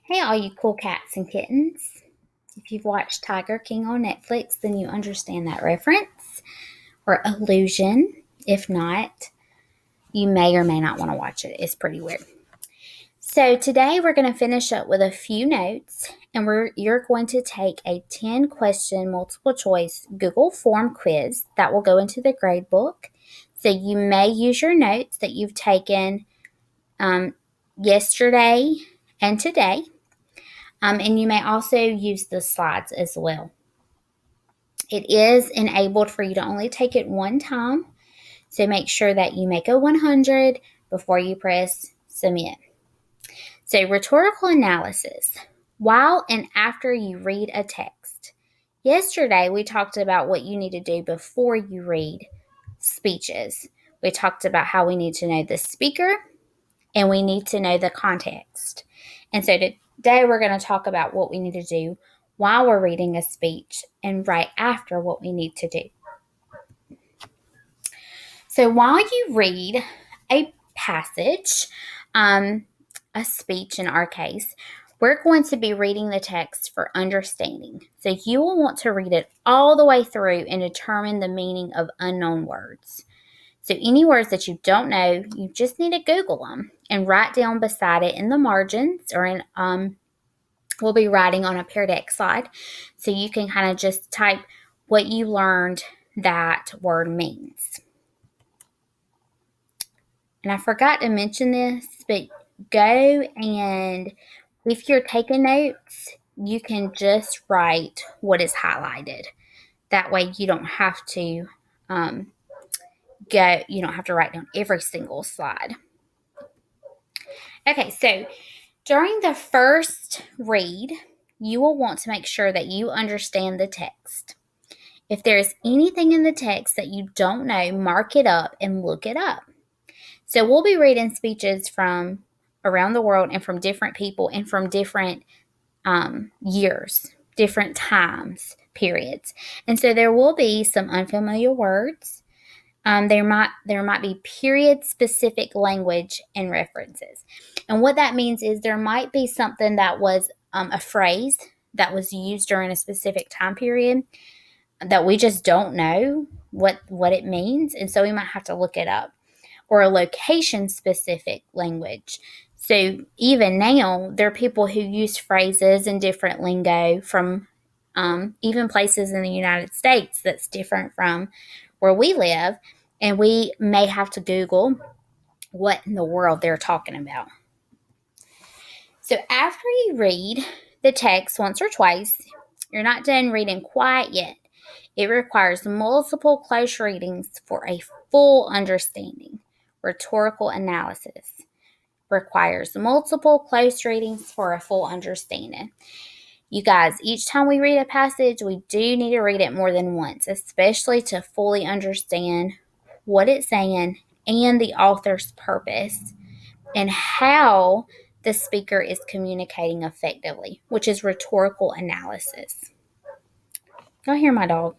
Hey, all you cool cats and kittens. If you've watched Tiger King on Netflix, then you understand that reference or allusion. If not, you may or may not want to watch it. It's pretty weird. So today we're going to finish up with a few notes, and you're going to take a 10-question multiple choice Google form quiz that will go into the grade book. So you may use your notes that you've taken yesterday and today. And you may also use the slides as well. It is enabled for you to only take it one time, so make sure that you make a 100 before you press submit. So, rhetorical analysis. While and after you read a text. Yesterday, we talked about what you need to do before you read speeches. We talked about how we need to know the speaker and we need to know the context. And so today we're going to talk about what we need to do while we're reading a speech and right after what we need to do. So while you read a passage, a speech in our case, we're going to be reading the text for understanding. So you will want to read it all the way through and determine the meaning of unknown words. So any words that you don't know, you just need to Google them and write down beside it in the margins or in, we'll be writing on a Pear Deck slide. So you can kind of just type what you learned that word means. And I forgot to mention this, but go and if you're taking notes, you can just write what is highlighted. That way you don't have to you don't have to write down every single slide. Okay, so during the first read, you will want to make sure that you understand the text. If there's anything in the text that you don't know, mark it up and look it up. So we'll be reading speeches from around the world and from different people and from different years, different times, periods. And so there will be some unfamiliar words. There might be period-specific language and references. And what that means is there might be something that was a phrase that was used during a specific time period that we just don't know what it means. And so we might have to look it up. Or a location-specific language. So even now, there are people who use phrases and different lingo from even places in the United States that's different from where we live. And we may have to Google what in the world they're talking about. So after you read the text once or twice, you're not done reading quite yet. It requires multiple close readings for a full understanding. Rhetorical analysis requires multiple close readings for a full understanding. You guys, each time we read a passage, we do need to read it more than once, especially to fully understand what it's saying and the author's purpose and how the speaker is communicating effectively, which is rhetorical analysis. Y'all hear my dog?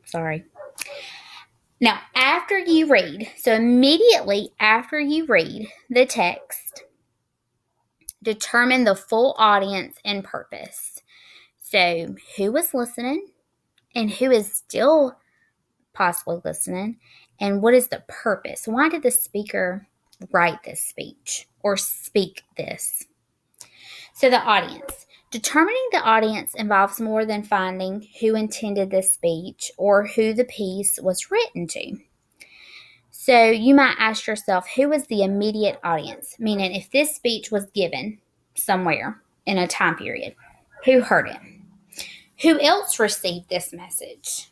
Sorry. Now, after you read, so immediately after you read the text, determine the full audience and purpose. So, who was listening and who is still possibly listening, and what is the purpose? Why did the speaker write this speech or speak this? So, the audience. Determining the audience involves more than finding who intended the speech or who the piece was written to. So you might ask yourself, who was the immediate audience? Meaning, if this speech was given somewhere in a time period, who heard it? Who else received this message?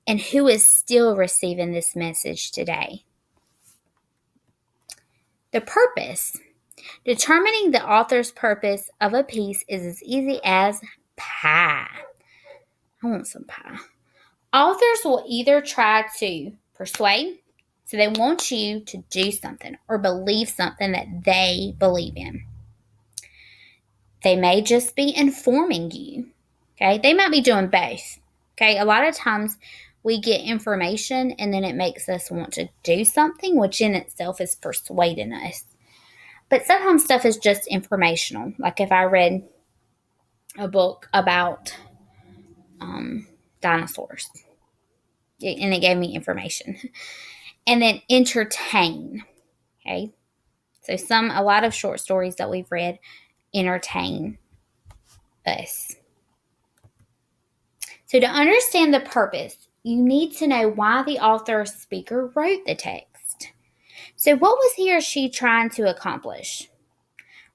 And who is still receiving this message today? The purpose. Determining the author's purpose of a piece is as easy as pie. I want some pie. Authors will either try to persuade, so they want you to do something or believe something that they believe in. They may just be informing you. Okay, they might be doing both. Okay, a lot of times we get information and then it makes us want to do something, which in itself is persuading us. But sometimes stuff is just informational. Like if I read a book about dinosaurs and it gave me information. And then entertain. Okay. So a lot of short stories that we've read entertain us. So to understand the purpose, you need to know why the author or speaker wrote the text. So what was he or she trying to accomplish?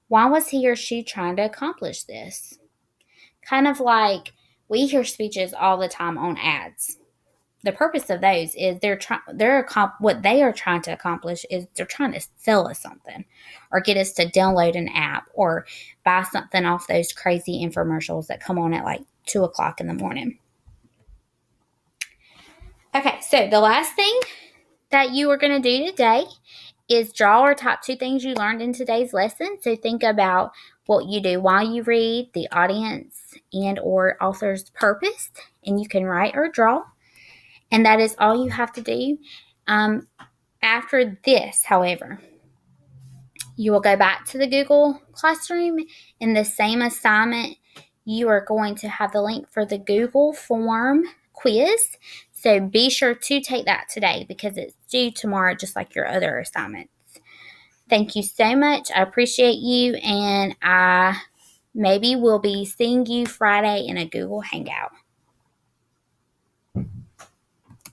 Why was he or she trying to accomplish this? Kind of like we hear speeches all the time on ads. The purpose of those is what they are trying to accomplish is they're trying to sell us something or get us to download an app or buy something off those crazy infomercials that come on at like 2 o'clock in the morning. Okay, so the last thing that you are going to do today is draw or type 2 things you learned in today's lesson. So think about what you do while you read, the audience and or author's purpose, and you can write or draw. And that is all you have to do. After this, however, you will go back to the Google Classroom. In the same assignment, you are going to have the link for the Google Form quiz. So be sure to take that today because it's due tomorrow, just like your other assignments. Thank you so much. I appreciate you, and I maybe will be seeing you Friday in a Google Hangout.